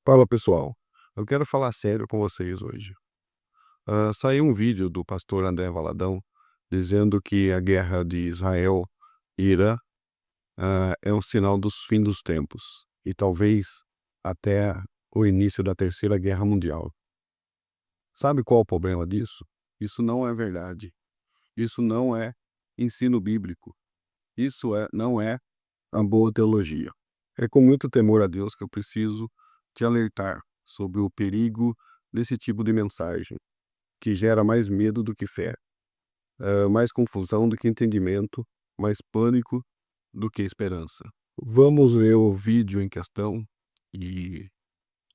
Fala pessoal, eu quero falar sério com vocês hoje. Saiu um vídeo do pastor André Valadão dizendo que a guerra de Israel e Irã é um sinal dos fim dos tempos e talvez até o início da Terceira Guerra Mundial. Sabe qual o problema disso? Isso não é verdade. Isso não é ensino bíblico. Não é a boa teologia. É com muito temor a Deus que eu preciso te alertar sobre o perigo desse tipo de mensagem, que gera mais medo do que fé, mais confusão do que entendimento, mais pânico do que esperança. Vamos ver o vídeo em questão e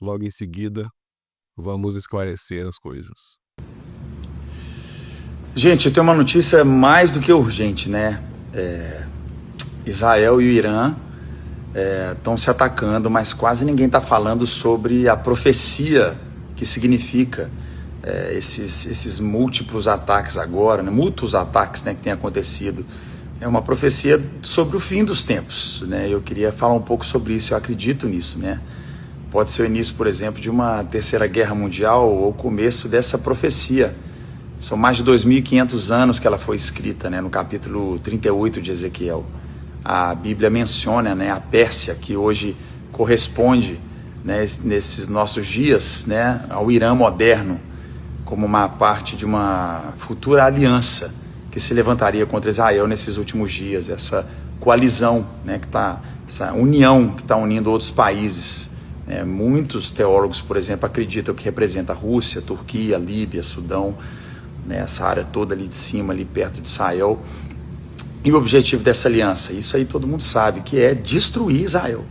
logo em seguida vamos esclarecer as coisas. Gente, eu tenho uma notícia mais do que urgente, né? Israel e o Irã estão se atacando, mas quase ninguém está falando sobre a profecia que significa esses múltiplos ataques agora, né? Mútuos ataques, né, que tem acontecido. É uma profecia sobre o fim dos tempos, né? Eu queria falar um pouco sobre isso, eu acredito nisso, né? Pode ser o início, por exemplo, de uma terceira guerra mundial ou o começo dessa profecia. São mais de 2.500 anos que ela foi escrita, né, no capítulo 38 de Ezequiel. A Bíblia menciona, né, a Pérsia, que hoje corresponde, né, nesses nossos dias, né, ao Irã moderno, como uma parte de uma futura aliança que se levantaria contra Israel nesses últimos dias. Essa coalizão, né, essa união que está unindo outros países. Muitos teólogos, por exemplo, acreditam que representa a Rússia, Turquia, Líbia, Sudão, né, essa área toda ali de cima, ali perto de Israel. E o objetivo dessa aliança, isso aí todo mundo sabe, que é destruir Israel.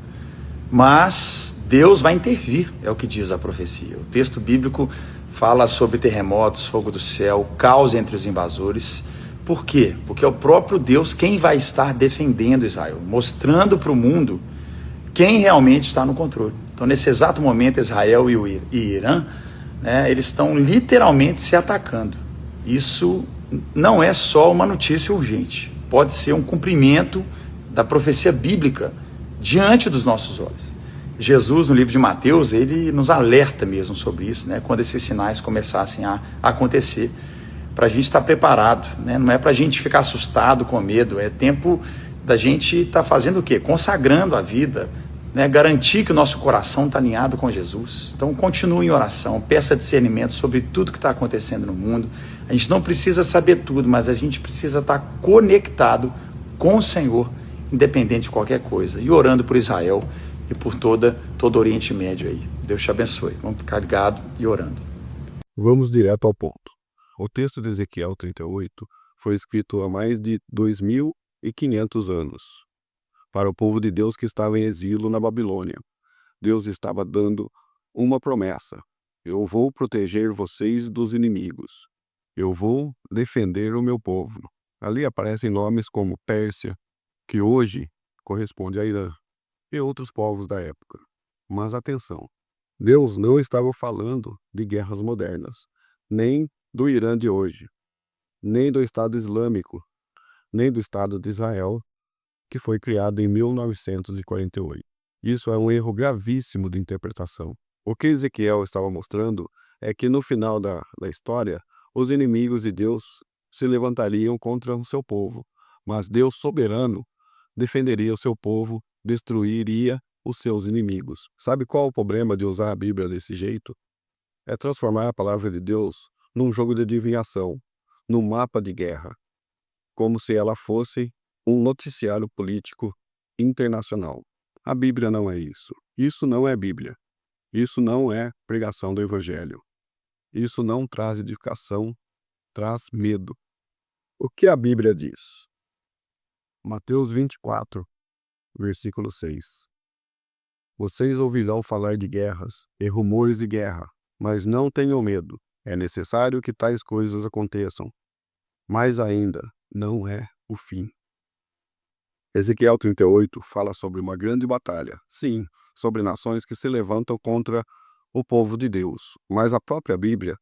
Mas Deus vai intervir, é o que diz a profecia. O texto bíblico fala sobre terremotos, fogo do céu, caos entre os invasores. Por quê? Porque é o próprio Deus quem vai estar defendendo Israel, mostrando para o mundo quem realmente está no controle. Então, nesse exato momento, Israel e Irã, né, eles estão literalmente se atacando. Isso não é só uma notícia urgente, pode ser um cumprimento da profecia bíblica diante dos nossos olhos. Jesus, no livro de Mateus, ele nos alerta mesmo sobre isso, né? Quando esses sinais começassem a acontecer, para a gente estar preparado, né? Não é para a gente ficar assustado, com medo, é tempo da gente estar fazendo o quê? Consagrando a vida, né? Garantir que o nosso coração está alinhado com Jesus. Então continue em oração, peça discernimento sobre tudo que está acontecendo no mundo. A gente não precisa saber tudo, mas a gente precisa estar conectado com o Senhor, independente de qualquer coisa, e orando por Israel e por todo o Oriente Médio aí. Deus te abençoe. Vamos ficar ligados e orando. Vamos direto ao ponto. O texto de Ezequiel 38 foi escrito há mais de 2.500 anos para o povo de Deus que estava em exílio na Babilônia. Deus estava dando uma promessa: eu vou proteger vocês dos inimigos. Eu vou defender o meu povo. Ali aparecem nomes como Pérsia, que hoje corresponde a Irã, e outros povos da época. Mas atenção, Deus não estava falando de guerras modernas, nem do Irã de hoje, nem do Estado Islâmico, nem do Estado de Israel, que foi criado em 1948. Isso é um erro gravíssimo de interpretação. O que Ezequiel estava mostrando é que no final da história, os inimigos de Deus se levantariam contra o seu povo, mas Deus soberano defenderia o seu povo, destruiria os seus inimigos. Sabe qual o problema de usar a Bíblia desse jeito? É transformar a palavra de Deus num jogo de adivinhação, num mapa de guerra, como se ela fosse um noticiário político internacional. A Bíblia não é isso. Isso não é Bíblia. Isso não é pregação do Evangelho. Isso não traz edificação, traz medo. O que a Bíblia diz? Mateus 24, versículo 6. Vocês ouvirão falar de guerras e rumores de guerra, mas não tenham medo. É necessário que tais coisas aconteçam. Mas ainda não é o fim. Ezequiel 38 fala sobre uma grande batalha, sim, sobre nações que se levantam contra o povo de Deus. Mas a própria Bíblia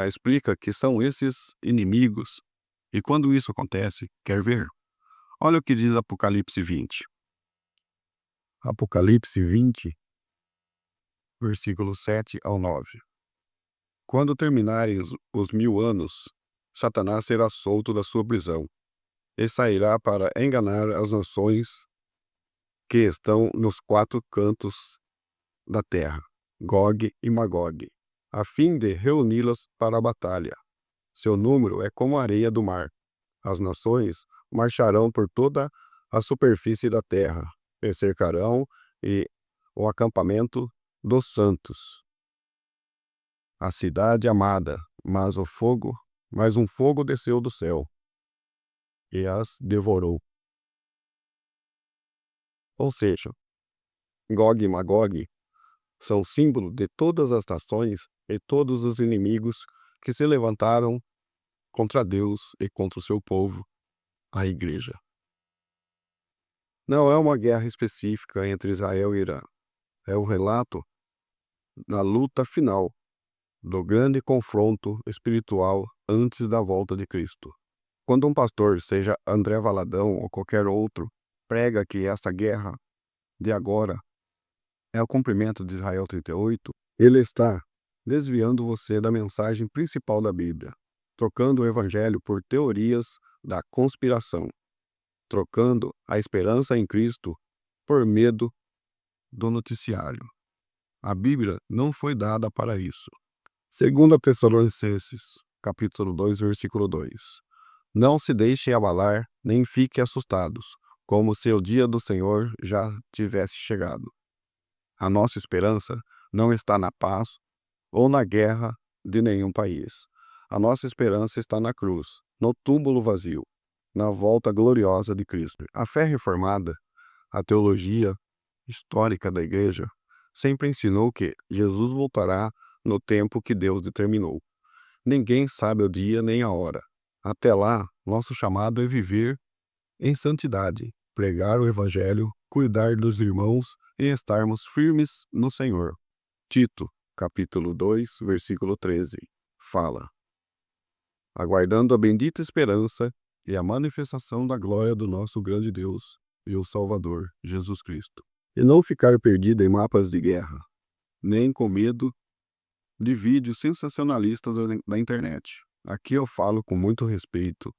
explica que são esses inimigos. E quando isso acontece, quer ver? Olha o que diz Apocalipse 20. Apocalipse 20, versículos 7 ao 9. Quando terminarem os 1000 anos, Satanás será solto da sua prisão e sairá para enganar as nações que estão nos 4 cantos da terra, Gog e Magog, a fim de reuni-las para a batalha. Seu número é como a areia do mar. As nações marcharão por toda a superfície da terra e cercarão o acampamento dos santos, a cidade amada, mas um fogo desceu do céu e as devorou. Ou seja, Gog e Magog são símbolo de todas as nações e todos os inimigos que se levantaram contra Deus e contra o seu povo, a igreja. Não é uma guerra específica entre Israel e Irã. É um relato da luta final, do grande confronto espiritual antes da volta de Cristo. Quando um pastor, seja André Valadão ou qualquer outro, prega que esta guerra de agora é o cumprimento de Israel 38, ele está desviando você da mensagem principal da Bíblia, trocando o evangelho por teorias da conspiração, trocando a esperança em Cristo por medo do noticiário. A Bíblia não foi dada para isso. 2 Tessalonicenses, capítulo 2, versículo 2. Não se deixem abalar, nem fiquem assustados, como se o dia do Senhor já tivesse chegado. A nossa esperança não está na paz ou na guerra de nenhum país. A nossa esperança está na cruz, no túmulo vazio, na volta gloriosa de Cristo. A fé reformada, a teologia histórica da igreja, sempre ensinou que Jesus voltará no tempo que Deus determinou. Ninguém sabe o dia nem a hora. Até lá, nosso chamado é viver em santidade, pregar o evangelho, cuidar dos irmãos e estarmos firmes no Senhor. Tito, capítulo 2, versículo 13, fala: aguardando a bendita esperança e a manifestação da glória do nosso grande Deus e o Salvador, Jesus Cristo. E não ficar perdido em mapas de guerra, nem com medo de vídeos sensacionalistas da internet. Aqui eu falo com muito respeito,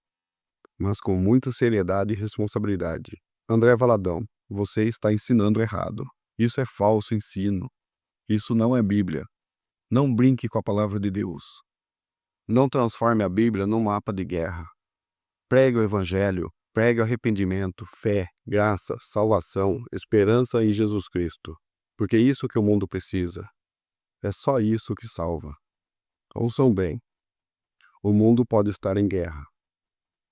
mas com muita seriedade e responsabilidade. André Valadão, você está ensinando errado. Isso é falso ensino. Isso não é Bíblia. Não brinque com a palavra de Deus. Não transforme a Bíblia num mapa de guerra. Pregue o Evangelho, pregue arrependimento, fé, graça, salvação, esperança em Jesus Cristo. Porque é isso que o mundo precisa. É só isso que salva. Ouçam bem. O mundo pode estar em guerra.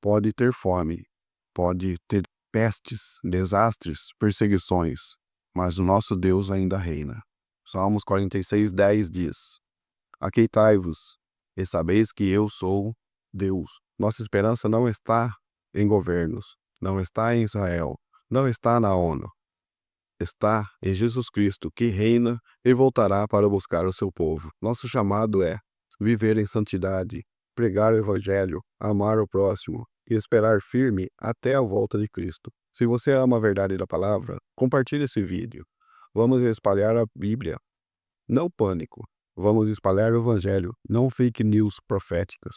Pode ter fome. Pode ter pestes, desastres, perseguições. Mas o nosso Deus ainda reina. Salmos 46:10 diz: aqueitai-vos, e sabeis que eu sou Deus. Nossa esperança não está em governos, não está em Israel, não está na ONU. Está em Jesus Cristo, que reina e voltará para buscar o seu povo. Nosso chamado é viver em santidade, pregar o evangelho, amar o próximo e esperar firme até a volta de Cristo. Se você ama a verdade da palavra, compartilhe esse vídeo. Vamos espalhar a Bíblia. Não pânico. Vamos espalhar o evangelho, não fake news proféticas.